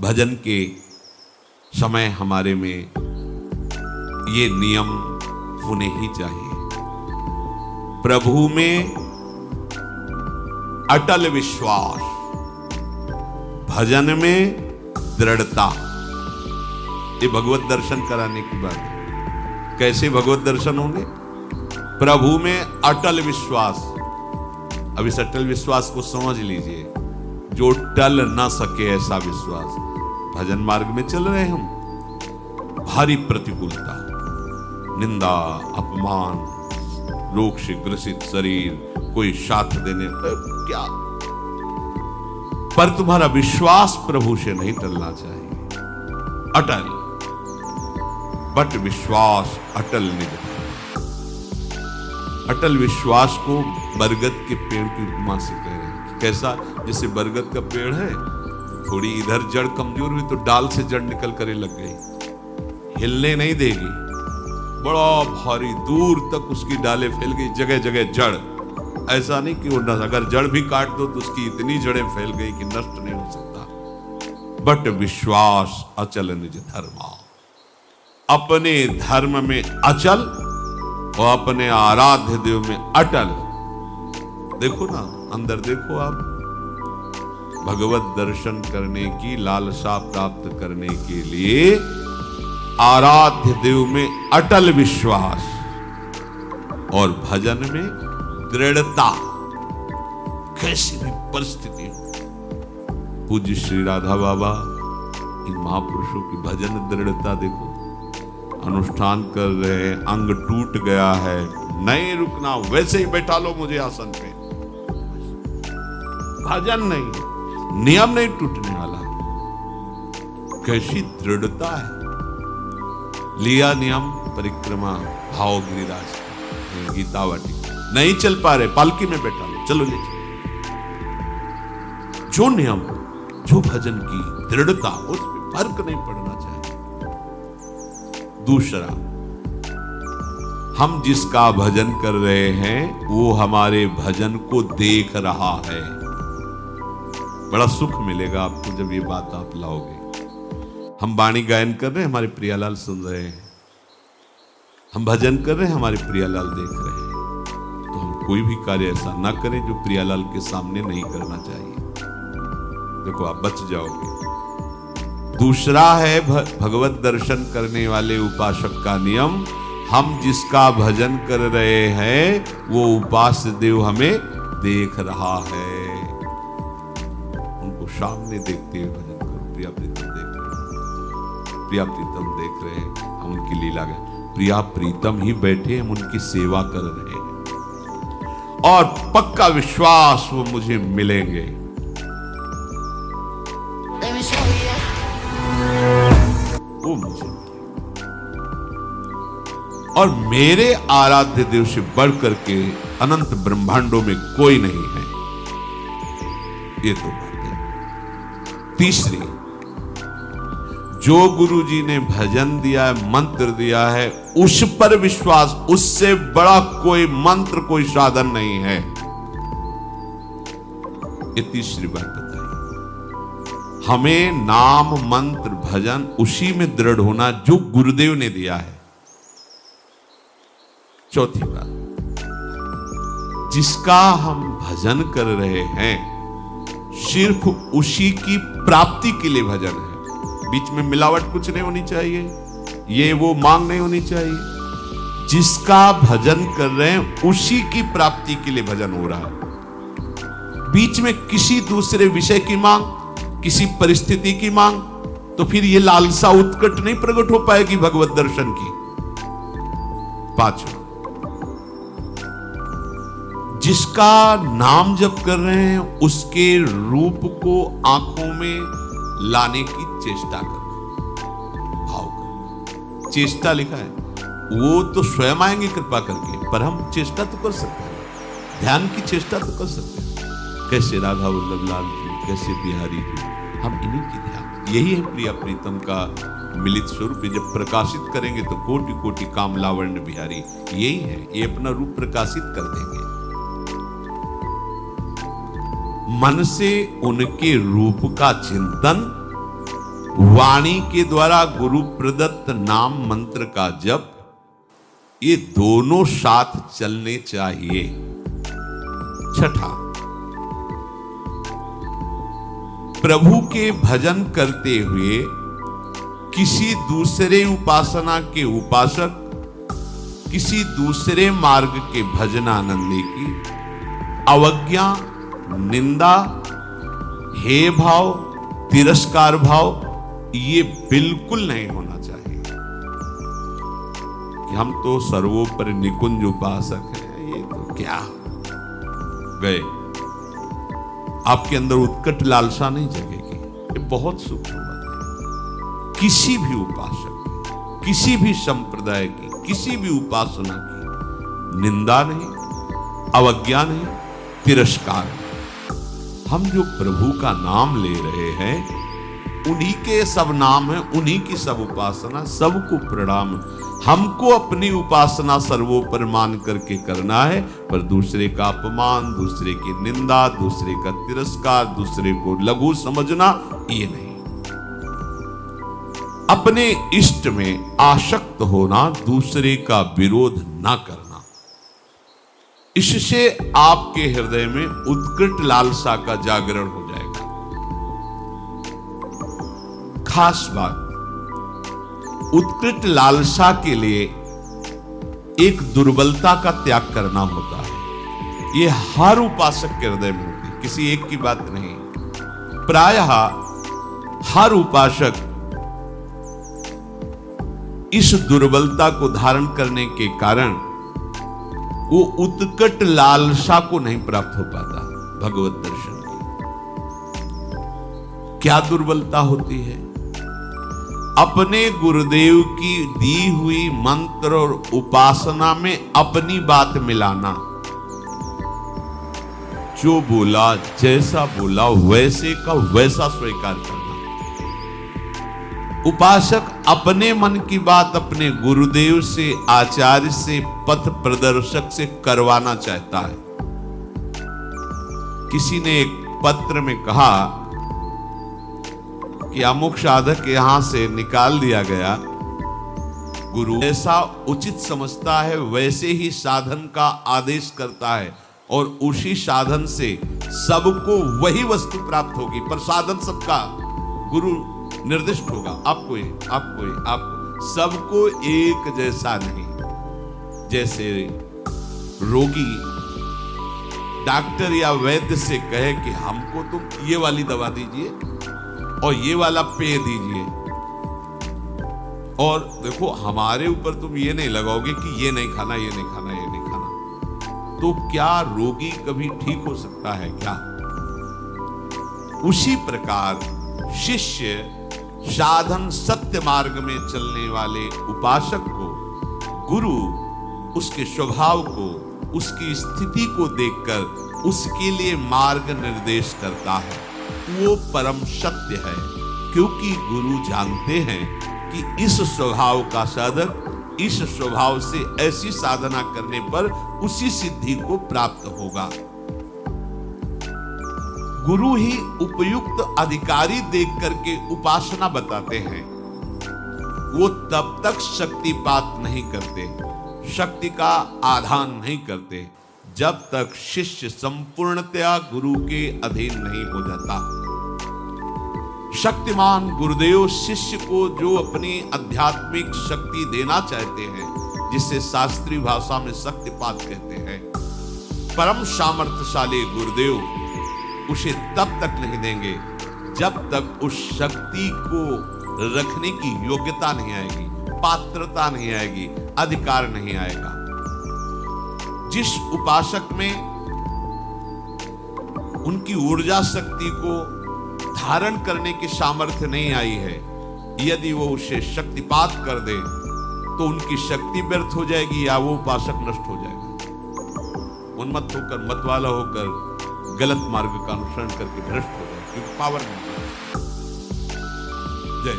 भजन के समय हमारे में ये नियम होने ही चाहिए। प्रभु में अटल विश्वास, भजन में दृढ़ता। ये भगवत दर्शन कराने की बात है। कैसे भगवत दर्शन होंगे? प्रभु में अटल विश्वास। अब इस अटल विश्वास को समझ लीजिए, जो टल ना सके ऐसा विश्वास। भजन मार्ग में चल रहे हम, भारी प्रतिकूलता, निंदा, अपमान, रोग से ग्रसित शरीर, कोई साथ देने क्या, पर तुम्हारा विश्वास प्रभु से नहीं टलना चाहिए। अटल, बट विश्वास अटल निज। अटल विश्वास को बरगद के पेड़ की उपमा से कह रहे हैं। कैसा? जैसे बरगद का पेड़ है, थोड़ी इधर जड़ कमजोर हुई तो डाल से जड़ निकल कर लग गई, हिलने नहीं देगी, बड़ा भारी दूर तक उसकी डालें फैल गई, जगह जगह जड़। ऐसा नहीं कि वो अगर जड़ भी काट दो तो उसकी इतनी जड़ें फैल गई कि नष्ट नहीं हो सकता। बट विश्वास अचल निज धर्मा। अपने धर्म में अचल और अपने आराध्य देव में अटल। देखो ना, अंदर देखो आप। भगवत दर्शन करने की लालसा प्राप्त करने के लिए आराध्य देव में अटल विश्वास और भजन में दृढ़ता। कैसी भी परिस्थिति हो। पूज्य श्री राधा बाबा, इन महापुरुषों की भजन दृढ़ता देखो। अनुष्ठान कर रहे हैं, अंग टूट गया है, नहीं रुकना, वैसे ही बैठा लो मुझे आसन पे। भजन नहीं, नियम नहीं टूटने वाला। कैसी दृढ़ता है। लिया नियम परिक्रमा भाव गिरिराज गीतावटी, नहीं चल पा रहे, पालकी में बैठा लो, चलो ले चलो। जो नियम, जो भजन की दृढ़ता, उसमें फर्क नहीं पड़ना चाहिए। दूसरा, हम जिसका भजन कर रहे हैं वो हमारे भजन को देख रहा है। बड़ा सुख मिलेगा आपको जब ये बात आप लाओगे। हम वाणी गायन कर रहे हैं, हमारे प्रियालाल सुन रहे हैं। हम भजन कर रहे हैं, हमारे प्रियालाल देख रहे हैं। तो हम कोई भी कार्य ऐसा ना करें जो प्रियालाल के सामने नहीं करना चाहिए। देखो, आप बच जाओगे। दूसरा है भगवत दर्शन करने वाले उपासक का नियम। हम जिसका भजन कर रहे हैं वो उपास्य देव हमें देख रहा है। उनको सामने देखते हुए भजन करो। प्रिया प्रीतम देख रहे हैं, प्रिया प्रीतम देख रहे हैं, हम उनकी लीला गाएं। प्रिया प्रीतम ही बैठे, हम उनकी सेवा कर रहे हैं और पक्का विश्वास वो मुझे मिलेंगे। वो मुझे और मेरे आराध्य देव से बढ़कर के अनंत ब्रह्मांडों में कोई नहीं है। ये तो बात है। तीसरी, जो गुरु जी ने भजन दिया है, मंत्र दिया है, उस पर विश्वास। उससे बड़ा कोई मंत्र, कोई साधन नहीं है। ये तीसरी बात बताई। हमें नाम मंत्र भजन उसी में दृढ़ होना जो गुरुदेव ने दिया है। चौथी बात, जिसका हम भजन कर रहे हैं सिर्फ उसी की प्राप्ति के लिए भजन है। बीच में मिलावट कुछ नहीं होनी चाहिए, ये वो मांग नहीं होनी चाहिए। जिसका भजन कर रहे हैं उसी की प्राप्ति के लिए भजन हो रहा है। बीच में किसी दूसरे विषय की मांग, किसी परिस्थिति की मांग, तो फिर ये लालसा उत्कट नहीं प्रकट हो पाएगी भगवत दर्शन की। पांचवा, जिसका नाम जप कर रहे हैं उसके रूप को आंखों में लाने की चेष्टा करना, भाव करना। चेष्टा लिखा है, वो तो स्वयं आएंगे कृपा करके, पर हम चेष्टा तो कर सकते हैं, ध्यान की चेष्टा तो कर सकते हैं। कैसे राधा वल्लभ लाल जी, कैसे बिहारी जी, हम इन्हीं की ध्यान। यही है प्रिया प्रीतम का मिलित स्वरूप। जब प्रकाशित करेंगे तो कोटि कोटि काम लावण्य बिहारी, यही है। ये अपना रूप प्रकाशित कर देंगे। मन से उनके रूप का चिंतन वाणी के द्वारा गुरु प्रदत्त नाम मंत्र का जप, ये दोनों साथ चलने चाहिए। छठा, प्रभु के भजन करते हुए किसी दूसरे उपासना के उपासक, किसी दूसरे मार्ग के भजनानंदी की अवज्ञा, निंदा, हे भाव, तिरस्कार भाव, ये बिल्कुल नहीं होना चाहिए कि हम तो सर्वोपरि निकुंज उपासक हैं, ये तो क्या गए। आपके अंदर उत्कट लालसा नहीं जगेगी, ये बहुत सूक्ष्म बात है। किसी भी उपासक, किसी भी संप्रदाय की, किसी भी उपासना की निंदा नहीं, अवज्ञा नहीं, तिरस्कार नहीं। हम जो प्रभु का नाम ले रहे हैं, उन्हीं के सब नाम है, उन्हीं की सब उपासना, सबको प्रणाम। हमको अपनी उपासना सर्वोपरि मान करके करना है, पर दूसरे का अपमान, दूसरे की निंदा, दूसरे का तिरस्कार, दूसरे को लघु समझना, ये नहीं। अपने इष्ट में आसक्त होना, दूसरे का विरोध ना करना, इससे आपके हृदय में उत्कट लालसा का जागरण हो जाएगा। खास बात, उत्कृष्ट लालसा के लिए एक दुर्बलता का त्याग करना होता है। यह हर उपासक के हृदय में होती है, किसी एक की बात नहीं। प्रायः हर उपासक इस दुर्बलता को धारण करने के कारण वो उत्कट लालसा को नहीं प्राप्त हो पाता भगवत दर्शन की। क्या दुर्बलता होती है? अपने गुरुदेव की दी हुई मंत्र और उपासना में अपनी बात मिलाना। जो बोला, जैसा बोला, वैसे का वैसा स्वीकार करना। उपासक अपने मन की बात अपने गुरुदेव से, आचार्य से, पथ प्रदर्शक से करवाना चाहता है। किसी ने एक पत्र में कहा कि अमुक साधक यहां से निकाल दिया गया, गुरु ऐसा उचित समझता है वैसे ही साधन का आदेश करता है और उसी साधन से सबको वही वस्तु प्राप्त होगी, पर साधन सबका गुरु निर्दिष्ट होगा। आपको सबको एक जैसा नहीं। जैसे रोगी डॉक्टर या वैद्य से कहे कि हमको तुम ये वाली दवा दीजिए और ये वाला पेय दीजिए, और देखो हमारे ऊपर तुम ये नहीं लगाओगे कि ये नहीं खाना, ये नहीं खाना, ये नहीं खाना, तो क्या रोगी कभी ठीक हो सकता है क्या? उसी प्रकार शिष्य साधन सत्य मार्ग में चलने वाले उपासक को गुरु उसके स्वभाव को, उसकी स्थिति को देखकर उसके लिए मार्ग निर्देश करता है। वो परम सत्य है, क्योंकि गुरु जानते हैं कि इस स्वभाव का साधक इस स्वभाव से ऐसी साधना करने पर उसी सिद्धि को प्राप्त होगा। गुरु ही उपयुक्त अधिकारी देख करके उपासना बताते हैं। वो तब तक शक्तिपात नहीं करते, शक्ति का आधान नहीं करते, जब तक शिष्य संपूर्णतया गुरु के अधीन नहीं हो जाता। शक्तिमान गुरुदेव शिष्य को जो अपनी आध्यात्मिक शक्ति देना चाहते हैं, जिसे शास्त्रीय भाषा में शक्तिपात कहते हैं, परम सामर्थ्यशाली गुरुदेव उसे तब तक नहीं देंगे जब तक उस शक्ति को रखने की योग्यता नहीं आएगी, पात्रता नहीं आएगी, अधिकार नहीं आएगा। जिस उपासक में उनकी ऊर्जा शक्ति को धारण करने की सामर्थ्य नहीं आई है, यदि वो उसे शक्तिपात कर दे तो उनकी शक्ति व्यर्थ हो जाएगी या वो उपासक नष्ट हो जाएगा। उन्मत्त होकर, मतवाला होकर गलत मार्ग का अनुसरण करके भ्रष्ट हो जाए, क्योंकि पावर नहीं। जय